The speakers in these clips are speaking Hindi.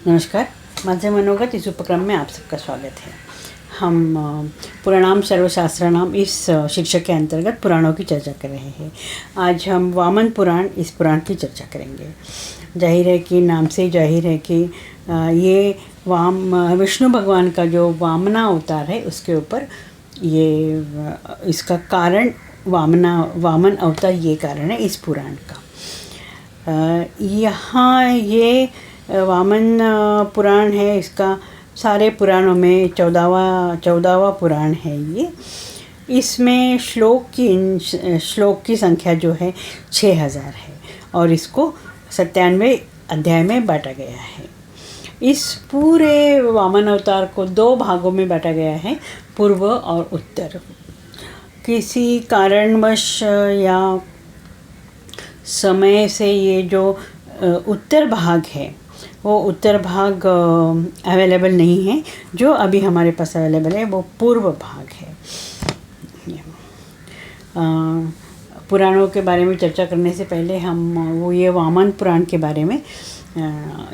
नमस्कार, माझे मनोगत इस उपक्रम में आप सबका स्वागत है। हम पुराणाम सर्वशास्त्राणाम इस शीर्षक के अंतर्गत पुराणों की चर्चा कर रहे हैं। आज हम वामन पुराण इस पुराण की चर्चा करेंगे। जाहिर है कि नाम से जाहिर है कि ये विष्णु भगवान का जो वामना अवतार है उसके ऊपर ये इसका कारण वामन अवतार ये कारण है इस पुराण का। यहाँ ये वामन पुराण है, इसका सारे पुराणों में 14वां पुराण है ये। इसमें श्लोक की संख्या जो है 6000 है और इसको 97 अध्याय में बांटा गया है। इस पूरे वामन अवतार को 2 भागों में बांटा गया है, पूर्व और उत्तर। किसी कारणवश या समय से ये जो उत्तर भाग है वो उत्तर भाग अवेलेबल नहीं है। जो अभी हमारे पास अवेलेबल है वो पूर्व भाग है। पुराणों के बारे में चर्चा करने से पहले हम ये वामन पुराण के बारे में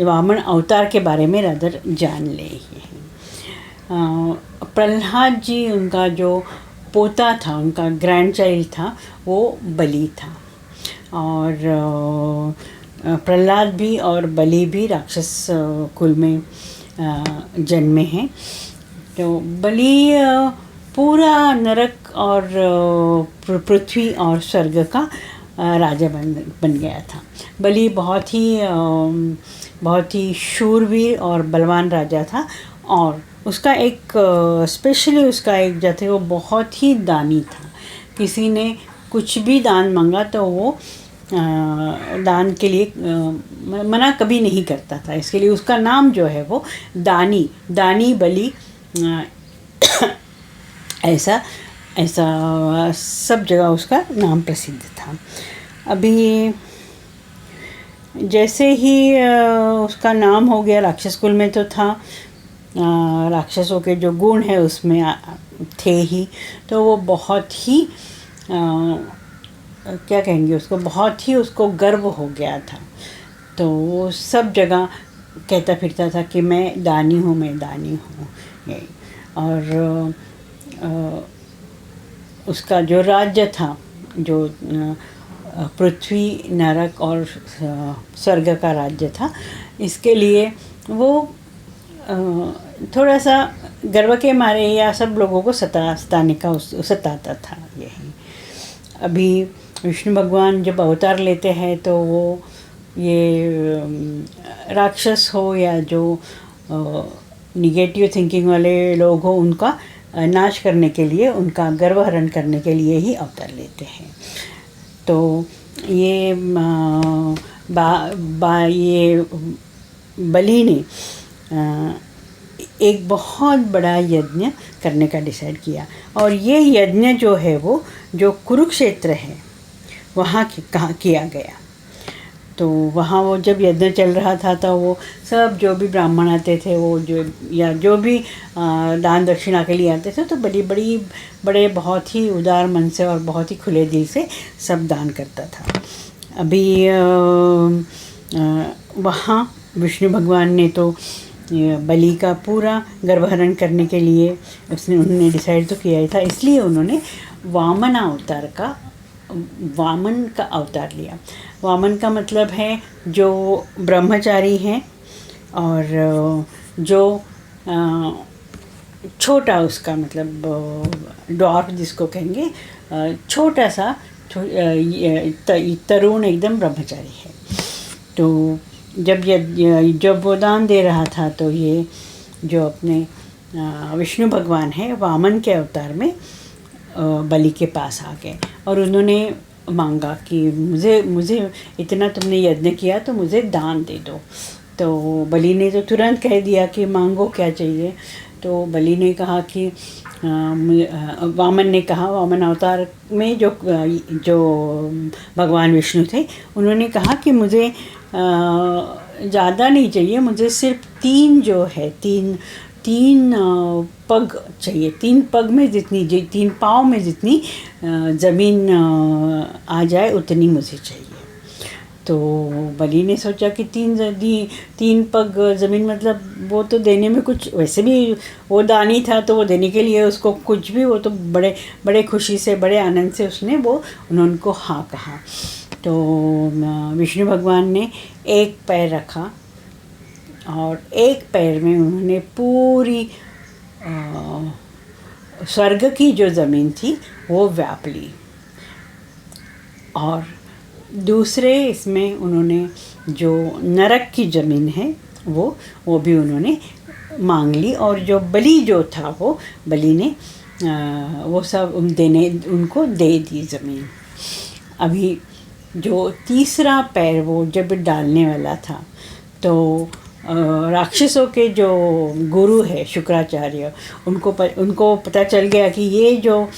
वामन अवतार के बारे में रादर जान ले ही हैं। प्रहलाद जी, उनका जो पोता था, उनका ग्रैंड चाइल्ड था, वो बलि था। और प्रहलाद भी और बलि भी राक्षस कुल में जन्मे हैं। तो बलि पूरा नरक और पृथ्वी और स्वर्ग का राजा बन गया था। बलि बहुत ही शूरवीर और बलवान राजा था। और उसका एक स्पेशली उसका एक जो थे वो बहुत ही दानी था। किसी ने कुछ भी दान मांगा तो वो दान के लिए मना कभी नहीं करता था। इसके लिए उसका नाम जो है वो दानी बलि ऐसा सब जगह उसका नाम प्रसिद्ध था। अभी जैसे ही उसका नाम हो गया, राक्षस कुल में तो था, राक्षसों के जो गुण है उसमें थे ही, तो वो बहुत ही क्या कहेंगे उसको, बहुत ही उसको गर्व हो गया था। तो वो सब जगह कहता फिरता था कि मैं दानी हूँ। यही। और उसका जो राज्य था, जो पृथ्वी, नरक और स्वर्ग का राज्य था, इसके लिए वो थोड़ा सा गर्व के मारे या सब लोगों को सताता था। यही। अभी विष्णु भगवान जब अवतार लेते हैं तो वो ये राक्षस हो या जो निगेटिव थिंकिंग वाले लोग हो, उनका नाश करने के लिए, उनका गर्वहरण करने के लिए ही अवतार लेते हैं। तो ये ये बलि ने एक बहुत बड़ा यज्ञ करने का डिसाइड किया। और ये यज्ञ जो है वो जो कुरुक्षेत्र है वहाँ किया गया। तो वहाँ वो जब यज्ञ चल रहा था तो वो सब जो भी ब्राह्मण आते थे, वो जो भी दान दक्षिणा के लिए आते थे, तो बड़े बहुत ही उदार मन से और बहुत ही खुले दिल से सब दान करता था। अभी वहाँ विष्णु भगवान ने तो बलि का पूरा गर्भहरण करने के लिए उन्होंने डिसाइड तो किया ही था, इसलिए उन्होंने वामन का अवतार लिया। वामन का मतलब है जो ब्रह्मचारी हैं और जो छोटा, उसका मतलब डॉर्फ जिसको कहेंगे, छोटा सा तरुण एकदम ब्रह्मचारी है। तो जब वो दान दे रहा था तो ये जो अपने विष्णु भगवान है वामन के अवतार में बलि के पास आ गए और उन्होंने मांगा कि मुझे इतना तुमने यज्ञ किया तो मुझे दान दे दो। तो बलि ने तो तुरंत कह दिया कि मांगो क्या चाहिए। तो बलि ने कहा कि वामन अवतार में जो भगवान विष्णु थे, उन्होंने कहा कि मुझे ज़्यादा नहीं चाहिए, मुझे सिर्फ 3 पग चाहिए। 3 पग में जितनी 3 पाँव में जितनी ज़मीन आ जाए उतनी मुझे चाहिए। तो बलि ने सोचा कि तीन पग ज़मीन, मतलब वो तो देने में कुछ, वैसे भी वो दानी था तो वो देने के लिए उसको कुछ भी, वो तो बड़े बड़े खुशी से, बड़े आनंद से उन्होंने उनको हाँ कहा। तो विष्णु भगवान ने एक पैर रखा और एक पैर में उन्होंने पूरी स्वर्ग की जो ज़मीन थी वो व्याप ली, और दूसरे इसमें उन्होंने जो नरक की ज़मीन है वो भी उन्होंने मांग ली, और जो बलि जो था वो बलि ने वो सब उनको दे दी ज़मीन। अभी जो तीसरा पैर वो जब डालने वाला था तो राक्षसों के जो गुरु है शुक्राचार्य, उनको पता चल गया कि ये जो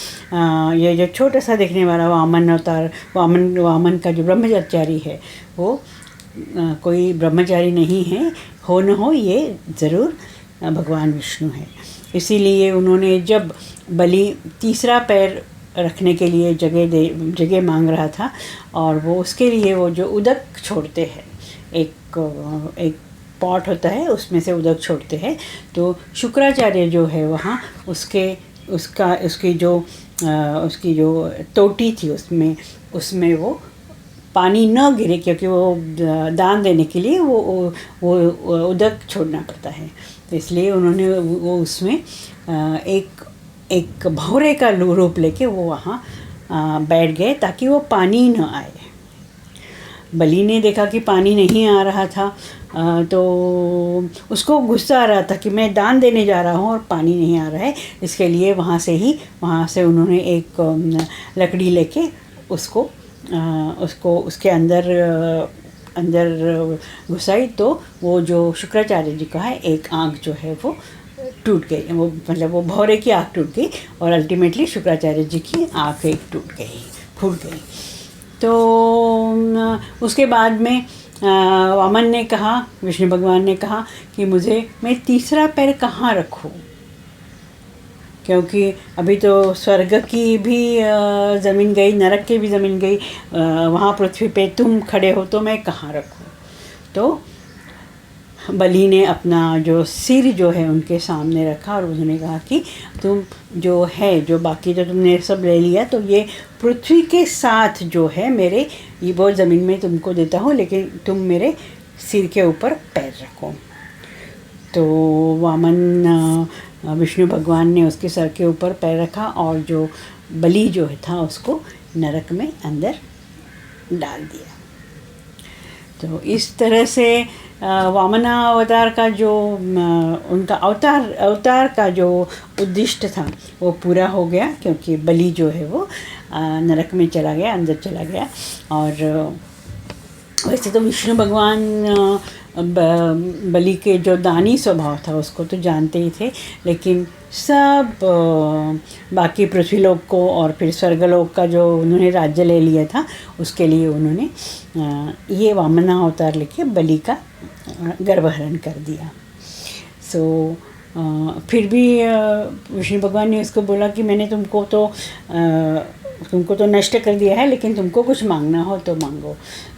छोटा सा दिखने वाला वामन अवतार, वामन का जो ब्रह्मचारी है वो कोई ब्रह्मचारी नहीं है, हो न हो ये ज़रूर भगवान विष्णु है। इसीलिए उन्होंने जब बलि तीसरा पैर रखने के लिए जगह मांग रहा था, और वो उसके लिए वो जो उदक छोड़ते हैं, एक पॉट होता है उसमें से उदक छोड़ते हैं, तो शुक्राचार्य जो है वहाँ उसकी जो टोटी थी उसमें वो पानी न गिरे, क्योंकि वो दान देने के लिए वो उदक छोड़ना पड़ता है। तो इसलिए उन्होंने वो उसमें एक भौरे का रूप लेके वो वहाँ बैठ गए ताकि वो पानी न आए। बलि ने देखा कि पानी नहीं आ रहा था, तो उसको गुस्सा आ रहा था कि मैं दान देने जा रहा हूँ और पानी नहीं आ रहा है। इसके लिए वहाँ से उन्होंने एक लकड़ी लेके उसको उसके अंदर घुसाई, तो वो जो शुक्राचार्य जी का है एक आँख जो है वो टूट गई, वो मतलब वो भौरे की आँख टूट गई, और अल्टीमेटली शुक्राचार्य जी की आँख एक फूट गई। तो उसके बाद में वामन ने कहा, विष्णु भगवान ने कहा कि मैं तीसरा पैर कहाँ रखूँ, क्योंकि अभी तो स्वर्ग की भी ज़मीन गई, नरक की भी ज़मीन गई, वहाँ पृथ्वी पे तुम खड़े हो तो मैं कहाँ रखूँ। तो बलि ने अपना जो सिर जो है उनके सामने रखा और उन्होंने कहा कि तुम जो बाकी जो तुमने सब ले लिया, तो ये पृथ्वी के साथ जो है मेरे ये वो ज़मीन में तुमको देता हूँ, लेकिन तुम मेरे सिर के ऊपर पैर रखो। तो वामन विष्णु भगवान ने उसके सर के ऊपर पैर रखा, और जो बलि जो था उसको नरक में अंदर डाल दिया। तो इस तरह से वामना अवतार का जो उनका अवतार का जो उद्दिष्ट था वो पूरा हो गया, क्योंकि बलि जो है वो नरक में चला गया, अंदर चला गया। और वैसे तो विष्णु भगवान बलि के जो दानी स्वभाव था उसको तो जानते ही थे, लेकिन सब बाकी पृथ्वीलोक को और फिर स्वर्गलोक का जो उन्होंने राज्य ले लिया था उसके लिए उन्होंने ये वामना अवतार लेके बलि का गर्भहरण कर दिया। फिर भी विष्णु भगवान ने उसको बोला कि मैंने तुमको तो नष्ट कर दिया है, लेकिन तुमको कुछ मांगना हो तो मांगो।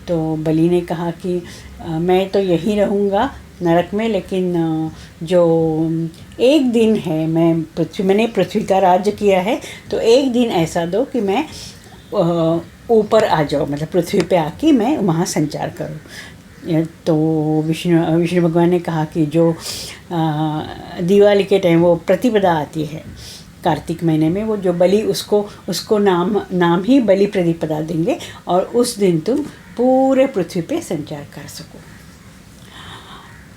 तो बलि ने कहा कि मैं तो यहीं रहूँगा नरक में, लेकिन जो एक दिन है, मैंने पृथ्वी का राज्य किया है, तो एक दिन ऐसा दो कि मैं ऊपर आ जाऊँ, मतलब पृथ्वी पे आके मैं वहाँ संचार करूँ। तो विष्णु भगवान ने कहा कि जो दिवाली के टाइम वो प्रतिपदा आती है कार्तिक महीने में, वो जो बलि उसको नाम ही बलि प्रतिपदा देंगे, और उस दिन तुम पूरे पृथ्वी पे संचार कर सको।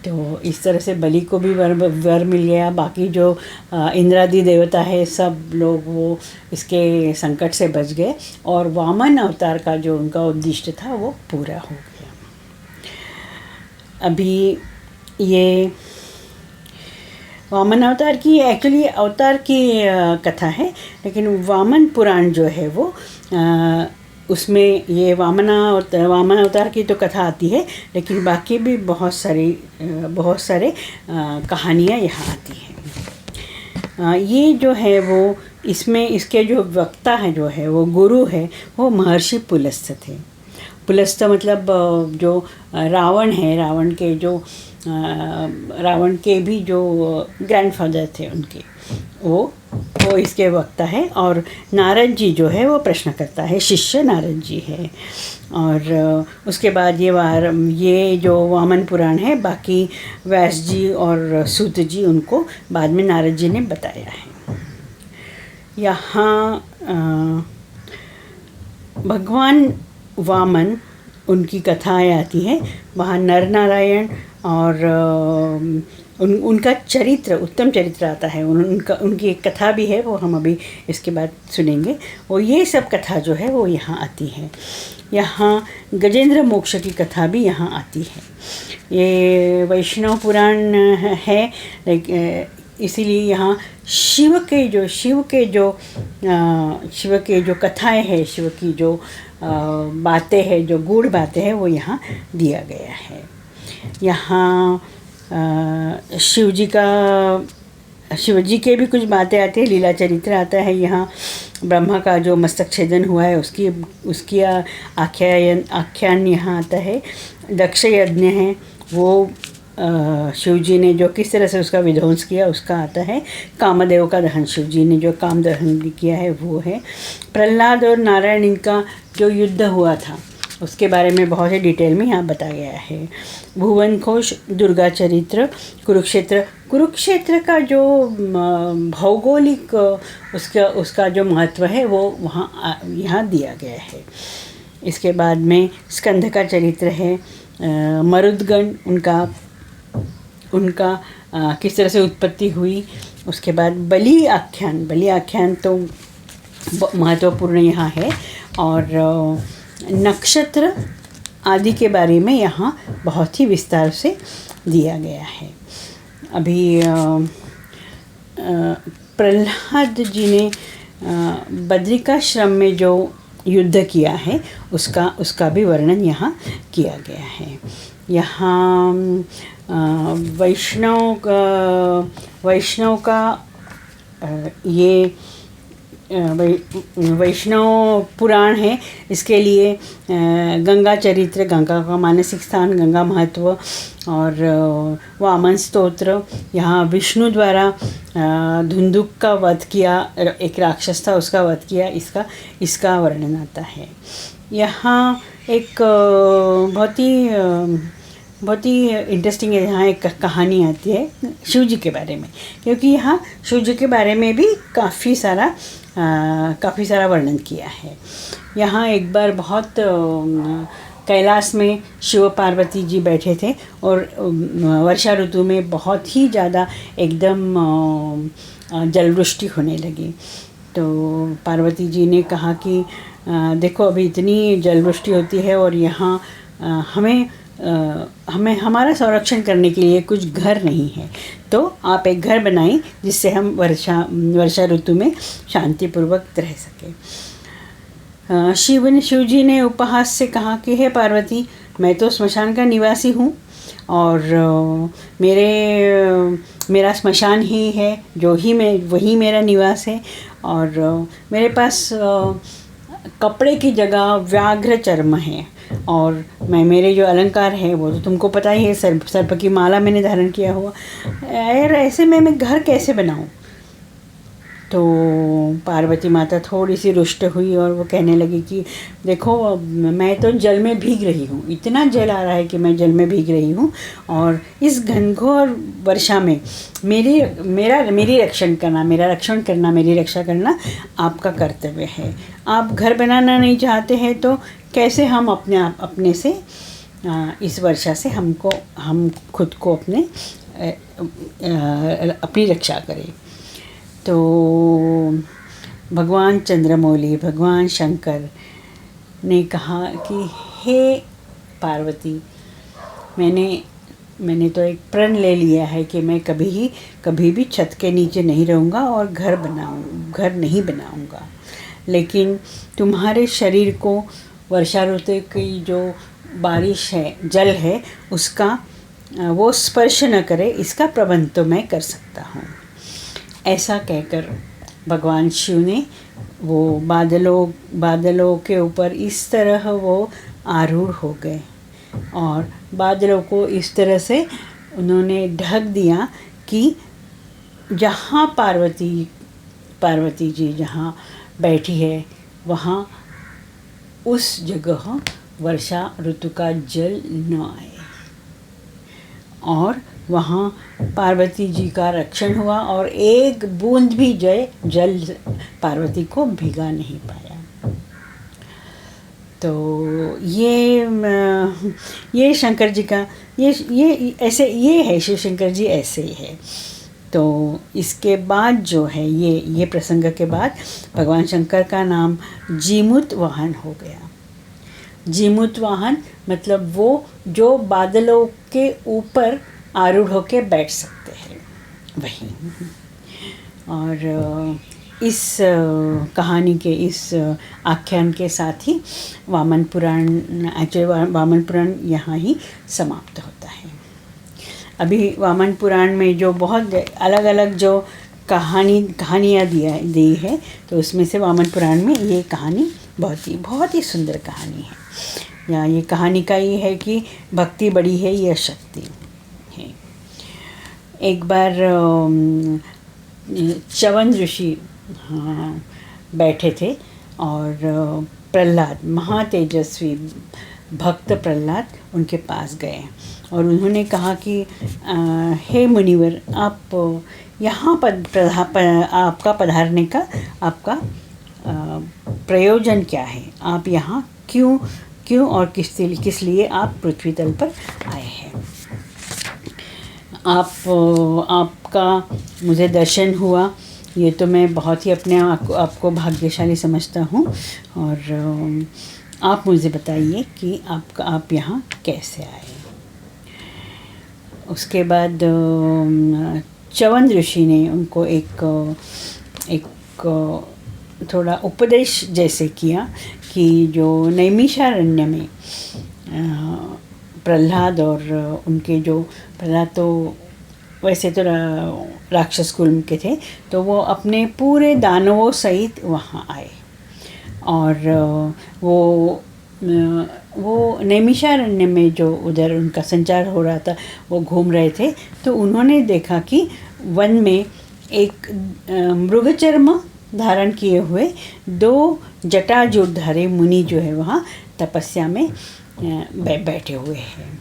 तो इस तरह से बलि को भी वर मिल गया। बाकी जो इंद्रादि देवता है सब लोग वो इसके संकट से बच गए, और वामन अवतार का जो उनका उद्दिष्ट था वो पूरा हो गया। अभी ये वामन अवतार की एक्चुअली अवतार की कथा है, लेकिन वामन पुराण जो है वो उसमें ये वामन अवतार की तो कथा आती है, लेकिन बाकी भी बहुत सारे कहानियाँ यहाँ आती हैं। ये जो है वो इसमें इसके जो वक्ता है जो है वो गुरु है, वो महर्षि पुलस्त्य थे। पुलस्त मतलब जो रावण है, रावण के भी जो ग्रैंडफादर थे उनके, वो इसके वक्ता है। और नारद जी जो है वो प्रश्न करता है, शिष्य नारद जी है। और उसके बाद ये जो वामन पुराण है, बाकी व्यास जी और सूत जी उनको बाद में नारद जी ने बताया है। यहाँ भगवान वामन उनकी कथाएँ आती हैं, वहाँ नर नारायण और उनका चरित्र, उत्तम चरित्र आता है। उनकी एक कथा भी है, वो हम अभी इसके बाद सुनेंगे। और ये सब कथा जो है वो यहाँ आती है। यहाँ गजेंद्र मोक्ष की कथा भी यहाँ आती है। ये वैष्णव पुराण है, इसीलिए यहाँ शिव के जो कथाएं हैं, शिव की जो बातें हैं, जो गूढ़ बातें हैं, वो यहाँ दिया गया है। यहाँ शिव जी के भी कुछ बातें आती है, लीला चरित्र आता है। यहाँ ब्रह्मा का जो मस्तक छेदन हुआ है उसकी आख्यान यहाँ आता है। दक्ष यज्ञ है, वो शिव जी ने जो किस तरह से उसका विध्वंस किया उसका आता है। कामदेव का दहन, शिव जी ने जो काम दहन किया है वो है। प्रहलाद और नारायण इनका जो युद्ध हुआ था उसके बारे में बहुत ही डिटेल में यहाँ बताया गया है। भुवन घोष, दुर्गा चरित्र, कुरुक्षेत्र का जो भौगोलिक उसका जो महत्व है वो यहाँ दिया गया है। इसके बाद में स्कंद का चरित्र है। मरुदगण उनका किस तरह से उत्पत्ति हुई। उसके बाद बलि आख्यान तो महत्वपूर्ण यहाँ है। और नक्षत्र आदि के बारे में यहाँ बहुत ही विस्तार से दिया गया है। अभी प्रहलाद जी ने बद्रिकाश्रम में जो युद्ध किया है उसका भी वर्णन यहाँ किया गया है। यहाँ वैष्णव का ये वैष्णव पुराण है। इसके लिए गंगा चरित्र, गंगा का मानसिक स्थान, गंगा महत्व और वामन स्तोत्र, यहाँ विष्णु द्वारा धुंधुक का वध किया, एक राक्षस था उसका वध किया, इसका वर्णन आता है। यहाँ एक बहुत ही इंटरेस्टिंग है, यहाँ एक कहानी आती है शिव जी के बारे में, क्योंकि यहाँ शिव जी के बारे में भी काफ़ी सारा वर्णन किया है। यहाँ एक बार बहुत कैलाश में शिव पार्वती जी बैठे थे और वर्षा ऋतु में बहुत ही ज़्यादा एकदम जलवृष्टि होने लगी। तो पार्वती जी ने कहा कि देखो अभी इतनी जलवृष्टि होती है और यहाँ हमें हमारा संरक्षण करने के लिए कुछ घर नहीं है, तो आप एक घर बनाएं जिससे हम वर्षा ऋतु में शांतिपूर्वक रह सकें। शिव जी ने उपहास से कहा कि हे पार्वती, मैं तो स्मशान का निवासी हूँ और मेरा स्मशान ही है, वही मेरा निवास है। और मेरे पास कपड़े की जगह व्याघ्र चर्म है और मेरे जो अलंकार है वो तो तुमको पता ही है, सर्प की माला मैंने धारण किया हुआ। यार ऐसे में मैं घर कैसे बनाऊं? तो पार्वती माता थोड़ी सी रुष्ट हुई और वो कहने लगी कि देखो मैं तो जल में भीग रही हूँ, इतना जल आ रहा है कि मैं जल में भीग रही हूँ और इस घनघोर वर्षा में मेरी रक्षा करना आपका कर्तव्य है। आप घर बनाना नहीं चाहते हैं तो कैसे हम अपने से इस वर्षा से हम खुद को अपनी रक्षा करें। तो भगवान चंद्रमौली, भगवान शंकर ने कहा कि हे पार्वती, मैंने तो एक प्रण ले लिया है कि मैं कभी भी छत के नीचे नहीं रहूँगा और घर नहीं बनाऊँगा, लेकिन तुम्हारे शरीर को वर्षा ऋतु की जो बारिश है, जल है, उसका वो स्पर्श न करे, इसका प्रबंध तो मैं कर सकता हूँ। ऐसा कहकर भगवान शिव ने वो बादलों के ऊपर इस तरह वो आरूढ़ हो गए और बादलों को इस तरह से उन्होंने ढक दिया कि जहाँ पार्वती जी जहाँ बैठी है वहाँ उस जगह वर्षा ऋतु का जल न आए और वहाँ पार्वती जी का रक्षण हुआ और एक बूंद भी जल पार्वती को भिगा नहीं पाया। तो ये शंकर जी का ये ऐसे ये है, शिव शंकर जी ऐसे ही है। तो इसके बाद जो है ये प्रसंग के बाद भगवान शंकर का नाम जीमूत वाहन हो गया। जीमूत वाहन मतलब वो जो बादलों के ऊपर आरूढ़ होके बैठ सकते हैं, वही। और इस कहानी के इस आख्यान के साथ ही वामन पुराण वामन पुराण यहाँ ही समाप्त होता है। अभी वामन पुराण में जो बहुत अलग अलग जो कहानियाँ दी है, तो उसमें से वामन पुराण में ये कहानी बहुत ही सुंदर कहानी है। यहाँ ये कहानी का ये है कि भक्ति बड़ी है, यह शक्ति है। एक बार च्यवन ऋषि बैठे थे और प्रहलाद, महातेजस्वी भक्त प्रहलाद उनके पास गए और उन्होंने कहा कि हे मुनिवर, आप यहाँ आपका पधारने का आपका प्रयोजन क्या है? आप यहाँ क्यों और किस लिए आप पृथ्वी तल पर आए हैं? आपका मुझे दर्शन हुआ, ये तो मैं बहुत ही अपने आपको भाग्यशाली समझता हूँ। और आप मुझे बताइए कि आप यहाँ कैसे आए? उसके बाद च्यवन ऋषि ने उनको एक थोड़ा उपदेश जैसे किया कि जो नैमिषारण्य में प्रहलाद और उनके जो प्रहलाद तो वैसे तो राक्षस कुल के थे, तो वो अपने पूरे दानवों सहित वहाँ आए और वो नैमिषारण्य में जो उधर उनका संचार हो रहा था, वो घूम रहे थे। तो उन्होंने देखा कि वन में एक मृगचर्म धारण किए हुए 2 जटाजूटधारी मुनि जो है वहाँ तपस्या में बैठे हुए हैं।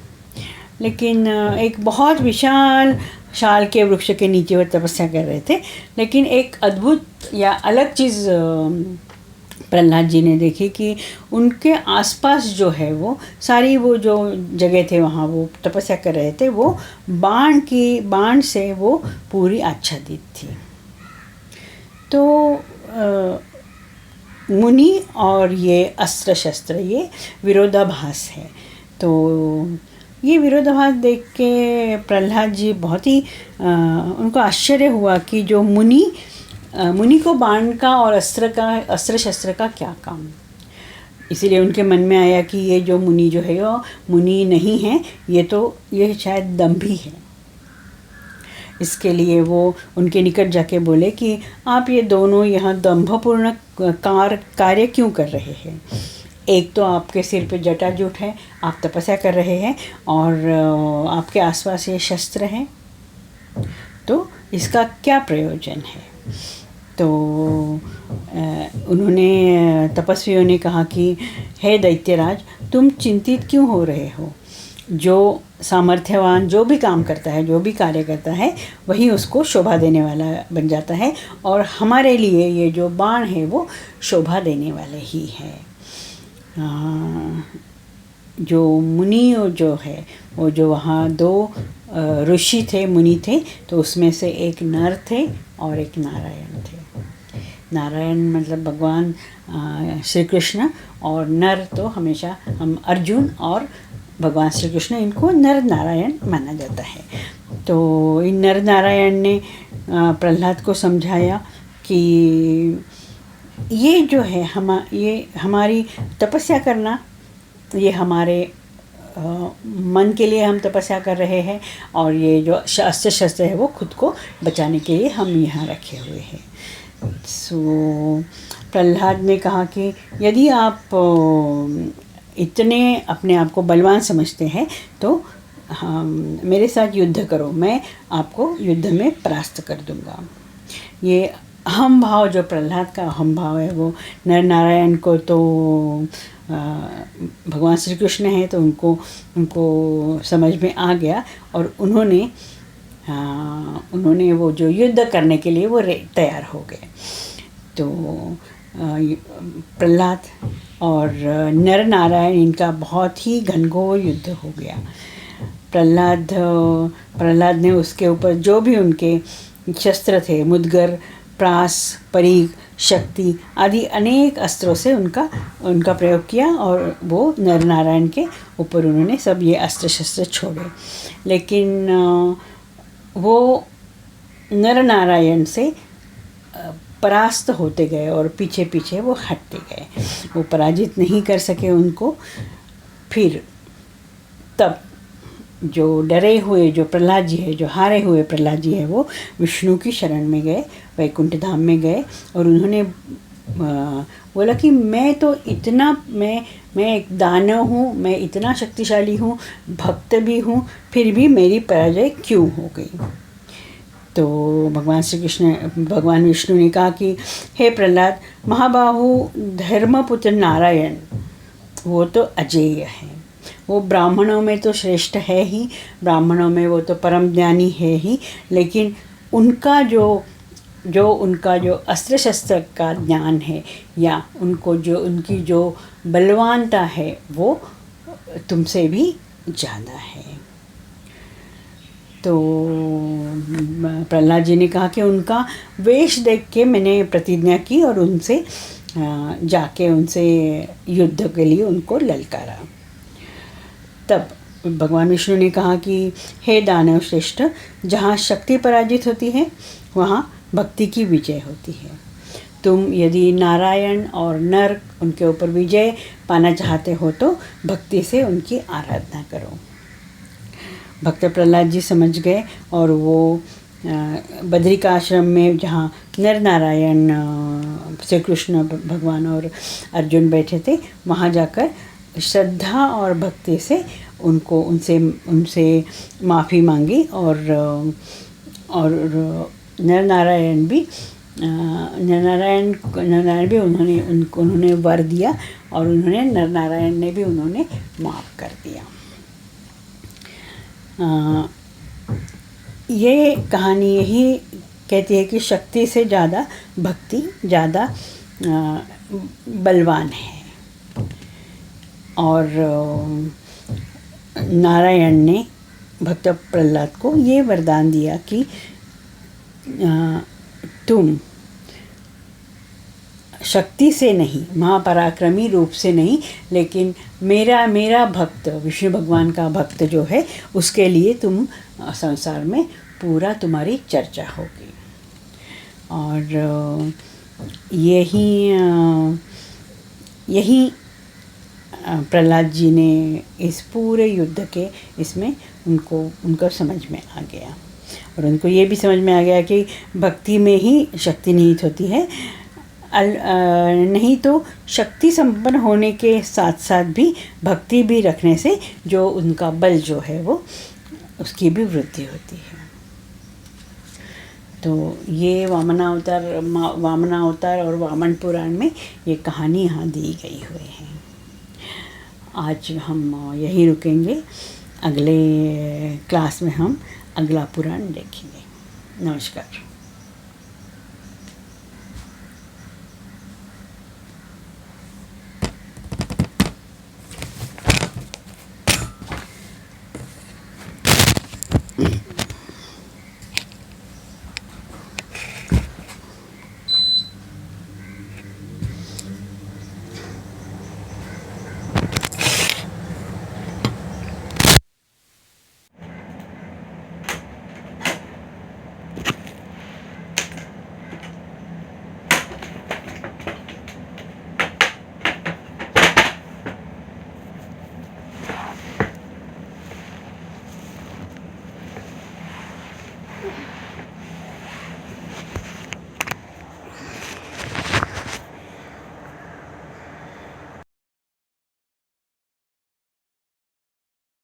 लेकिन एक बहुत विशाल शाल के वृक्ष के नीचे वो तपस्या कर रहे थे। लेकिन एक अद्भुत या अलग चीज़ प्रहलाद जी ने देखी कि उनके आसपास जो है वो सारी वो जो जगह थे वहाँ वो तपस्या कर रहे थे, वो बाण से वो पूरी आच्छादित थी। तो मुनि और ये अस्त्र शस्त्र, ये विरोधाभास है। तो ये विरोधाभास देख के प्रहलाद जी बहुत ही उनको आश्चर्य हुआ कि जो मुनि को बाण का और अस्त्र शस्त्र का क्या काम। इसीलिए उनके मन में आया कि ये जो मुनि जो है वो मुनि नहीं है, ये शायद दंभी है। इसके लिए वो उनके निकट जाके बोले कि आप ये दोनों यहाँ दंभपूर्ण कार्य क्यों कर रहे हैं? एक तो आपके सिर पे जटाजूट है, आप तपस्या कर रहे हैं, और आपके आसपास ये शस्त्र हैं, तो इसका क्या प्रयोजन है? तो उन्होंने तपस्वियों ने कहा कि हे दैत्यराज, तुम चिंतित क्यों हो रहे हो? जो सामर्थ्यवान जो भी काम करता है, जो भी कार्य करता है, वही उसको शोभा देने वाला बन जाता है। और हमारे लिए ये जो बाण है वो शोभा देने वाले ही है। जो मुनि जो है वो जो वहाँ 2 ऋषि थे, मुनि थे, तो उसमें से एक नर थे और एक नारायण थे। नारायण मतलब भगवान श्री कृष्ण, और नर तो हमेशा हम अर्जुन और भगवान श्री कृष्ण, इनको नर नारायण माना जाता है। तो इन नर नारायण ने प्रहलाद को समझाया कि ये जो है ये हमारी तपस्या करना, ये हमारे मन के लिए हम तपस्या कर रहे हैं, और ये जो अस्त्र शस्त्र है वो खुद को बचाने के लिए हम यहाँ रखे हुए हैं। सो प्रहलाद ने कहा कि यदि आप इतने अपने आप को बलवान समझते हैं तो मेरे साथ युद्ध करो, मैं आपको युद्ध में परास्त कर दूंगा। ये अहम भाव, जो प्रहलाद का अहम भाव है, वो नर नारायण को तो भगवान श्री कृष्ण है तो उनको समझ में आ गया, और उन्होंने वो जो युद्ध करने के लिए वो तैयार हो गए। तो प्रहलाद और नर नारायण, इनका बहुत ही घनघोर युद्ध हो गया। प्रहलाद ने उसके ऊपर जो भी उनके शस्त्र थे, मुद्गर, प्रास, परीघ, शक्ति आदि अनेक अस्त्रों से उनका प्रयोग किया, और वो नर नारायण के ऊपर उन्होंने सब ये अस्त्र शस्त्र छोड़े। लेकिन वो नर नारायण से परास्त होते गए और पीछे पीछे वो हटते गए, वो पराजित नहीं कर सके उनको। फिर तब जो डरे हुए जो प्रहलाद जी है, जो हारे हुए प्रहलाद जी है, वो विष्णु की शरण में गए, वैकुंठ धाम में गए, और उन्होंने बोला कि मैं एक दानव हूँ, मैं इतना शक्तिशाली हूँ, भक्त भी हूँ, फिर भी मेरी पराजय क्यों हो गई। तो भगवान विष्णु ने कहा कि हे प्रहलाद, महाबाहु धर्मपुत्र नारायण वो तो अजेय है, वो ब्राह्मणों में तो श्रेष्ठ है ही, ब्राह्मणों में वो तो परम ज्ञानी है ही, लेकिन उनका जो अस्त्र शस्त्र का ज्ञान है, या उनकी जो बलवानता है, वो तुमसे भी ज़्यादा है। तो प्रहलाद जी ने कहा कि उनका वेश देख के मैंने प्रतिज्ञा की और उनसे जाके उनसे युद्ध के लिए उनको ललकारा। तब भगवान विष्णु ने कहा कि हे दानव श्रेष्ठ, जहाँ शक्ति पराजित होती है वहाँ भक्ति की विजय होती है। तुम यदि नारायण और नर उनके ऊपर विजय पाना चाहते हो तो भक्ति से उनकी आराधना करो। भक्त प्रहलाद जी समझ गए, और वो बद्रिकाश्रम में जहाँ नर नारायण श्री कृष्ण भगवान और अर्जुन बैठे थे, वहाँ जाकर श्रद्धा और भक्ति से उनसे माफ़ी मांगी, और नर नारायण भी उन्होंने वर दिया, और नर नारायण ने भी उन्होंने माफ़ कर दिया। ये कहानी यही कहती है कि शक्ति से ज़्यादा भक्ति ज़्यादा बलवान है। और नारायण ने भक्त प्रहलाद को ये वरदान दिया कि तुम शक्ति से नहीं, महापराक्रमी रूप से नहीं, लेकिन मेरा भक्त, विष्णु भगवान का भक्त जो है, उसके लिए तुम संसार में पूरा तुम्हारी चर्चा होगी। और यही प्रहलाद जी ने इस पूरे युद्ध के इसमें उनको समझ में आ गया, और उनको ये भी समझ में आ गया कि भक्ति में ही शक्ति निहित होती है, नहीं तो शक्ति संपन्न होने के साथ साथ भी भक्ति भी रखने से जो उनका बल जो है वो उसकी भी वृद्धि होती है। तो ये वामनावतार और वामन पुराण में ये कहानी यहाँ दी गई हुई है। आज हम यहीं रुकेंगे, अगले क्लास में हम अगला पुराण देखेंगे। नमस्कार।